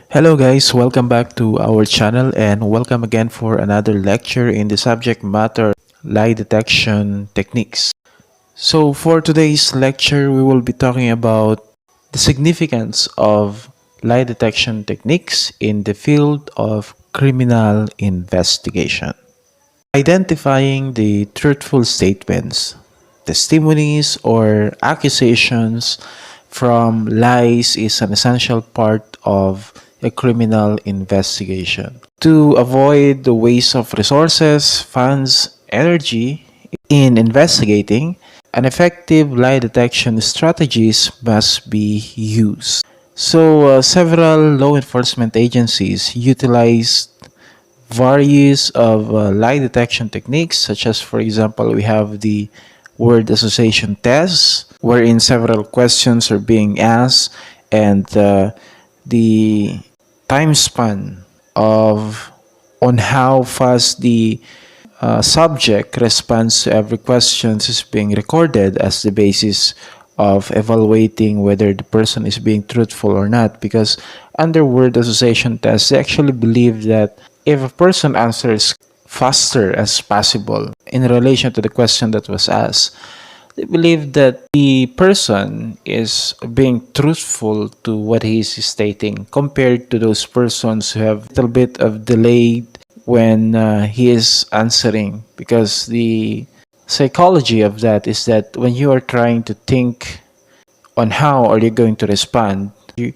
Hello guys, welcome back to our channel and welcome again for another lecture in the subject matter lie detection techniques. So for today's lecture, we will be talking about the significance of lie detection techniques in the field of criminal investigation. Identifying the truthful statements, testimonies, or accusations from lies is an essential part of a criminal investigation. To avoid the waste of resources, funds, energy in investigating, an effective lie detection strategies must be used. So, several law enforcement agencies utilize various of lie detection techniques, such as, for example, we have the word association test, wherein several questions are being asked, and the time span of on how fast the subject responds to every question is being recorded as the basis of evaluating whether the person is being truthful or not. Because under word association test, they actually believe that if a person answers faster as possible in relation to the question that was asked, they believe that the person is being truthful to what he is stating compared to those persons who have a little bit of delayed when he is answering, because the psychology of that is that when you are trying to think on how are you going to respond, it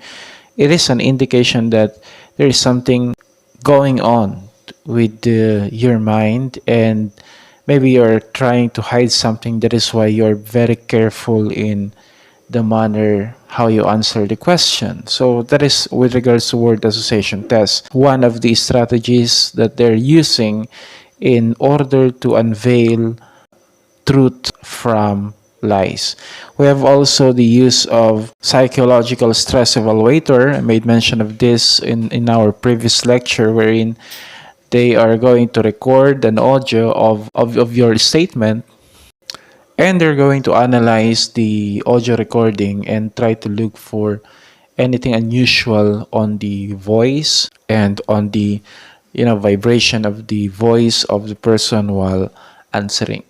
is an indication that there is something going on with your mind, and maybe you're trying to hide something. That is why you're very careful in the manner how you answer the question. So that is with regards to word association test, one of the strategies that they're using in order to unveil truth from lies. We have also the use of psychological stress evaluator. I made mention of this in our previous lecture, wherein they are going to record an audio of your statement, and they're going to analyze the audio recording and try to look for anything unusual on the voice and on the vibration of the voice of the person while answering.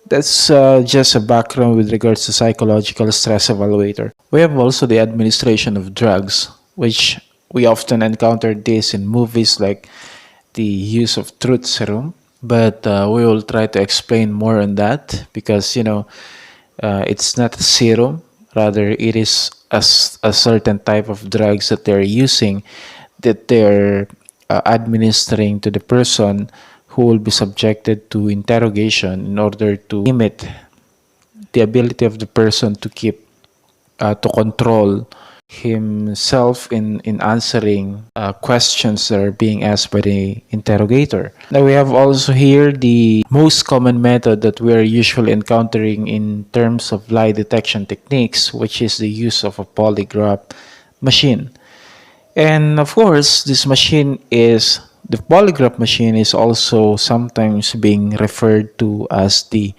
That's just a background with regards to psychological stress evaluator. We have also the administration of drugs, which we often encounter this in movies like the use of truth serum, but we will try to explain more on that, because it's not a serum, rather it is a certain type of drugs that they're using, that they're administering to the person who will be subjected to interrogation in order to limit the ability of the person to keep to control himself in answering questions that are being asked by the interrogator. Now we have also here the most common method that we are usually encountering in terms of lie detection techniques, which is the use of a polygraph machine. And of course, the polygraph machine is also sometimes being referred to as the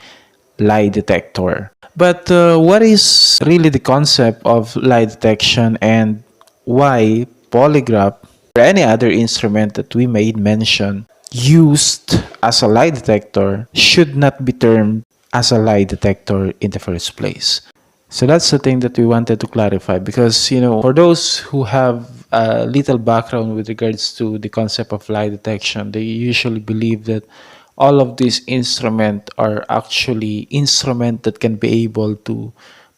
lie detector. But what is really the concept of lie detection, and why polygraph or any other instrument that we made mention used as a lie detector should not be termed as a lie detector in the first place? So that's the thing that we wanted to clarify, because for those who have a little background with regards to the concept of lie detection, they usually believe that all of these instruments are actually instruments that can be able to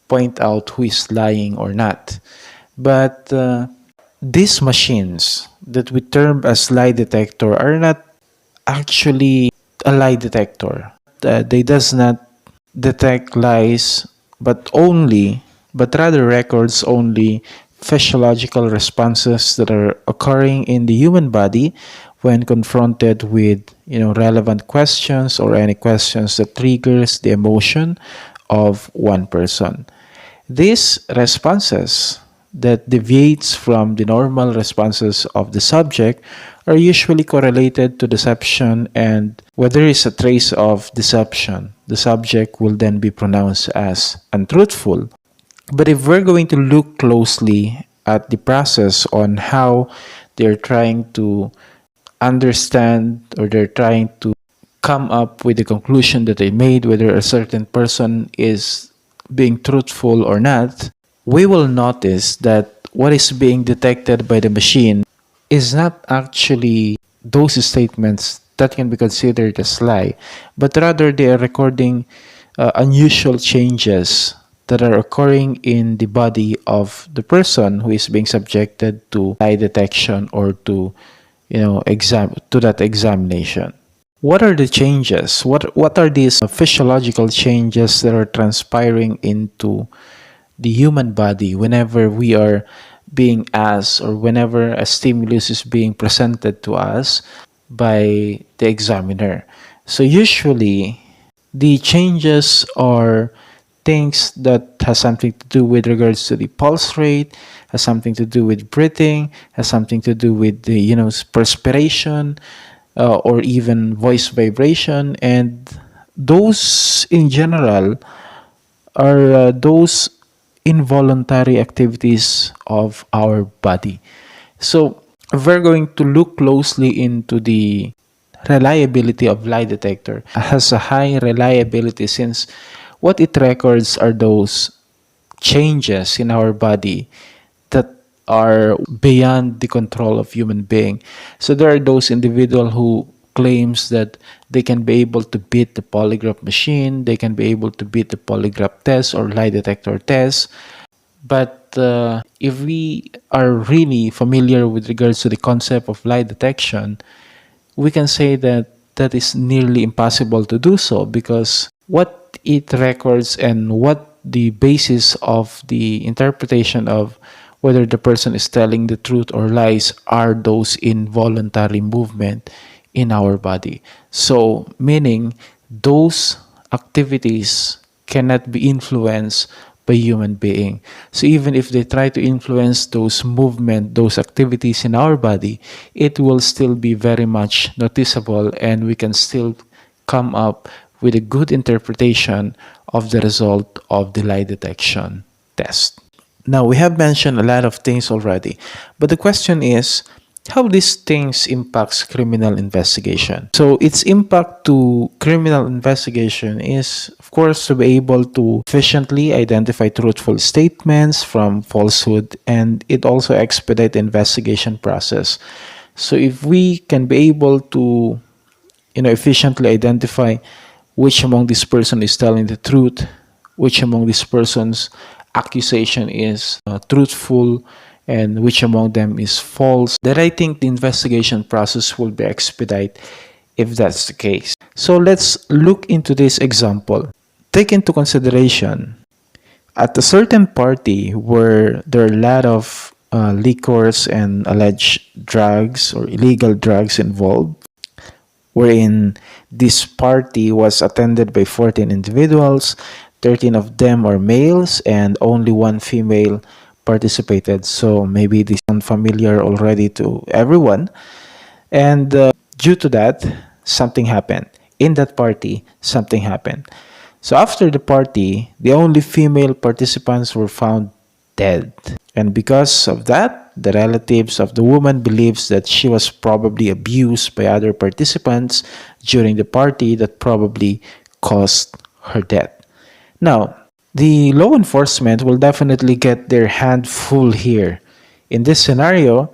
point out who is lying or not. But these machines that we term as lie detector are not actually a lie detector. They does not detect lies, but rather records only physiological responses that are occurring in the human body when confronted with relevant questions or any questions that triggers the emotion of one person. These responses that deviates from the normal responses of the subject are usually correlated to deception, and where there is a trace of deception, the subject will then be pronounced as untruthful. But if we're going to look closely at the process on how they're trying to understand, or they're trying to come up with the conclusion that they made, whether a certain person is being truthful or not, we will notice that what is being detected by the machine is not actually those statements that can be considered as lie, but rather they are recording unusual changes that are occurring in the body of the person who is being subjected to lie detection, or to that examination. What are the changes? What are these physiological changes that are transpiring into the human body whenever we are being asked, or whenever a stimulus is being presented to us by the examiner? So usually the changes are things that has something to do with regards to the pulse rate, has something to do with breathing, has something to do with the perspiration, or even voice vibration, and those in general are those involuntary activities of our body. So we're going to look closely into the reliability of lie detector. It has a high reliability since what it records are those changes in our body that are beyond the control of human being. So there are those individual who claims that they can be able to beat the polygraph machine, they can be able to beat the polygraph test or lie detector test. But if we are really familiar with regards to the concept of lie detection, we can say that that is nearly impossible to do so, because what it records and what the basis of the interpretation of whether the person is telling the truth or lies are those involuntary movement in our body. So meaning those activities cannot be influenced by human being. So even if they try to influence those movement, those activities in our body, it will still be very much noticeable, and we can still come up with a good interpretation of the result of the lie detection test. Now, we have mentioned a lot of things already, but the question is how these things impacts criminal investigation. So its impact to criminal investigation is, of course, to be able to efficiently identify truthful statements from falsehood, and it also expedite the investigation process. So if we can be able to efficiently identify which among this person is telling the truth, which among this person's accusation is truthful, and which among them is false, then I think the investigation process will be expedite if that's the case. So let's look into this example. Take into consideration at a certain party where there are a lot of liquors and alleged drugs or illegal drugs involved, wherein this party was attended by 14 individuals. 13 of them are males and only one female participated. So maybe this is unfamiliar already to everyone. And due to that, something happened. In that party, something happened. So after the party, the only female participants were found dead. And because of that, the relatives of the woman believes that she was probably abused by other participants during the party that probably caused her death. Now, the law enforcement will definitely get their hand full here. In this scenario,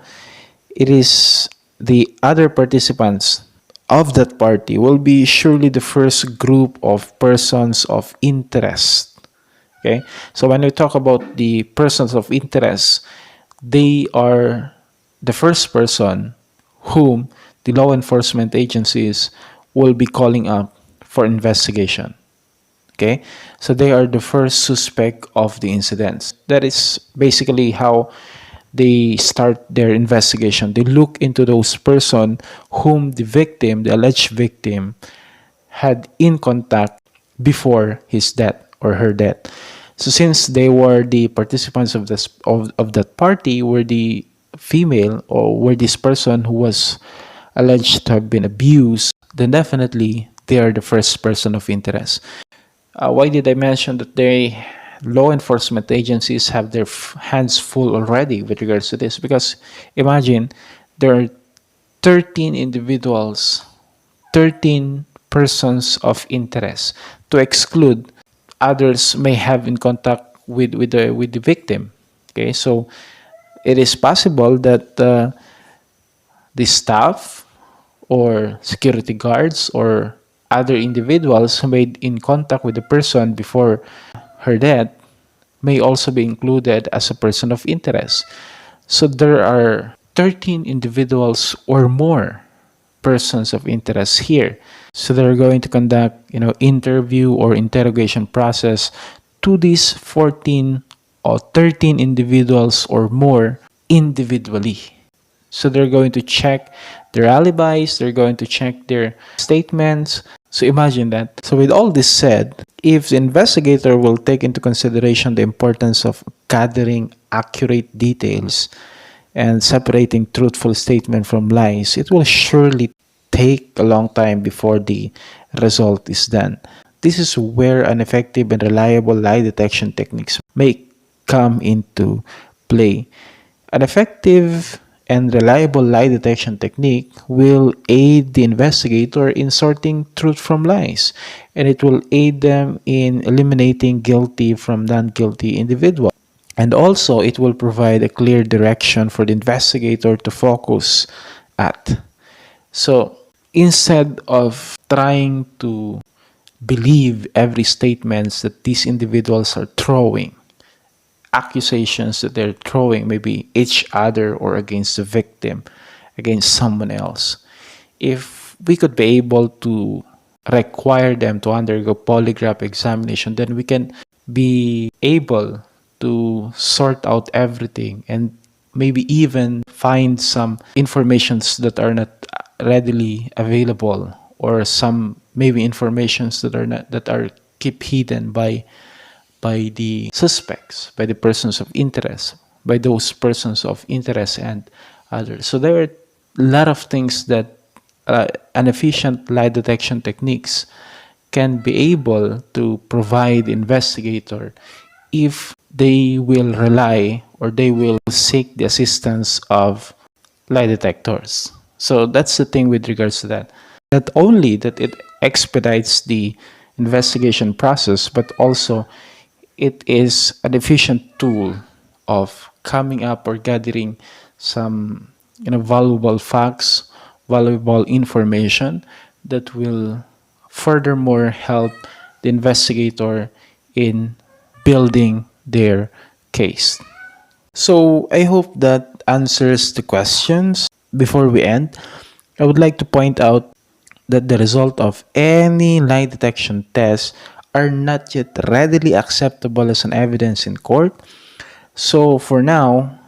it is the other participants of that party will be surely the first group of persons of interest. Okay, so when we talk about the persons of interest, they are the first person whom the law enforcement agencies will be calling up for investigation. Okay, so they are the first suspect of the incidents. That is basically how they start their investigation. They look into those person whom the victim, the alleged victim, had in contact before his death or her death. So since they were the participants of this of that party, were the female, or were this person who was alleged to have been abused, then definitely they are the first person of interest. Why did I mention that they law enforcement agencies have their hands full already with regards to this? Because imagine there are 13 individuals, 13 persons of interest, to exclude others may have in contact with the victim. Okay, so it is possible that the staff or security guards or other individuals who made in contact with the person before her death may also be included as a person of interest. So there are 13 individuals or more persons of interest here. So they're going to conduct, interview or interrogation process to these 14 or 13 individuals or more individually. So they're going to check their alibis, they're going to check their statements. So imagine that. So with all this said, if the investigator will take into consideration the importance of gathering accurate details and separating truthful statement from lies, it will surely take a long time before the result is done. This is where an effective and reliable lie detection techniques may come into play. An effective and reliable lie detection technique will aid the investigator in sorting truth from lies, and it will aid them in eliminating guilty from non-guilty individuals. And also, it will provide a clear direction for the investigator to focus at. So, instead of trying to believe every statements that these individuals are throwing, accusations that they're throwing maybe each other or against the victim, against someone else, if we could be able to require them to undergo polygraph examination, then we can be able to sort out everything and maybe even find some informations that are not readily available, or some maybe informations that are not, that are kept hidden by the suspects, by the persons of interest, by those persons of interest and others. So there are a lot of things that an efficient lie detection techniques can be able to provide investigator if they will rely or they will seek the assistance of lie detectors. So that's the thing with regards to that. Not only that it expedites the investigation process, but also it is an efficient tool of coming up or gathering some valuable facts, valuable information that will furthermore help the investigator in building their case. So I hope that answers the questions. Before we end, I would like to point out that the result of any lie detection test are not yet readily acceptable as an evidence in court. So for now,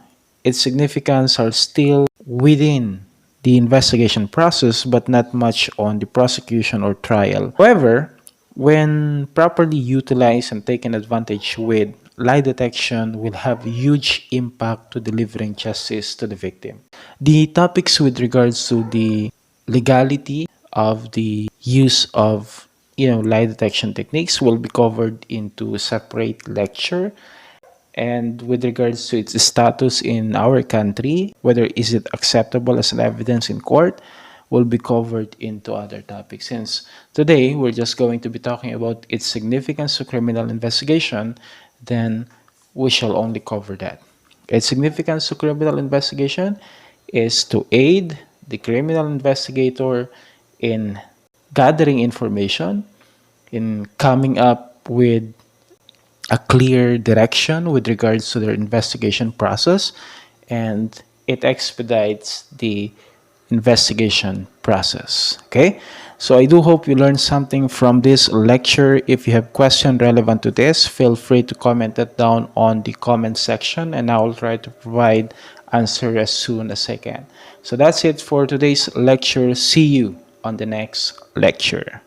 its significance are still within the investigation process but not much on the prosecution or trial. However, when properly utilized and taken advantage with, lie detection will have huge impact to delivering justice to the victim. The topics with regards to the legality of the use of lie detection techniques will be covered into a separate lecture, and with regards to its status in our country, whether is it acceptable as an evidence in court, will be covered into other topics. Since today we're just going to be talking about its significance to criminal investigation, then we shall only cover that. Its significance to criminal investigation is to aid the criminal investigator in gathering information, in coming up with a clear direction with regards to their investigation process, and it expedites the investigation process. Okay, so I do hope you learned something from this lecture. If you have questions relevant to this, feel free to comment that down on the comment section, and I will try to provide answer as soon as I can. So that's it for today's lecture. See you on the next lecture.